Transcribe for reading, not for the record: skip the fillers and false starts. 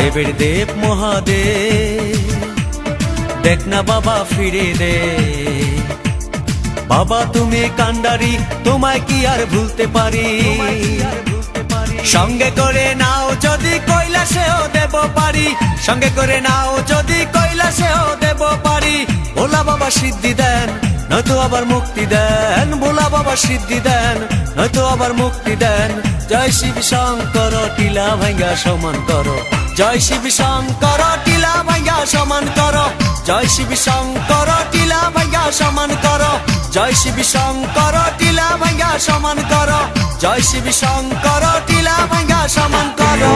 দেবের দেব মহাদেব, দেখ না বাবা ফিরে দে। বাবা তুমি কান্ডারি, তোমায় কি আর ভুলতে পারি? সঙ্গে করে নাও যদি কৈলাসেও দেব পারি, সঙ্গে করে নাও যদি কৈলাসেও দেব পারি। ভোলা বাবা সিদ্ধি দেন, নয়তো আবার মুক্তি দেন। ভোলা বাবা সিদ্ধি দেন, নয়তো আবার মুক্তি দেন। জয় শিব শঙ্কর, টিলা ভাঙ্গা সমান করো। জয় শিব শঙ্কর, টিলা ভাঙ্গা সমান করো। জয় শিব শঙ্কর, টিলা ভাঙ্গা সমান করো। জয় শিব শঙ্কর, টিলা ভাঙ্গা সমান করো। জয় শিব শঙ্কর, টিলা ভাঙ্গা সমান করো।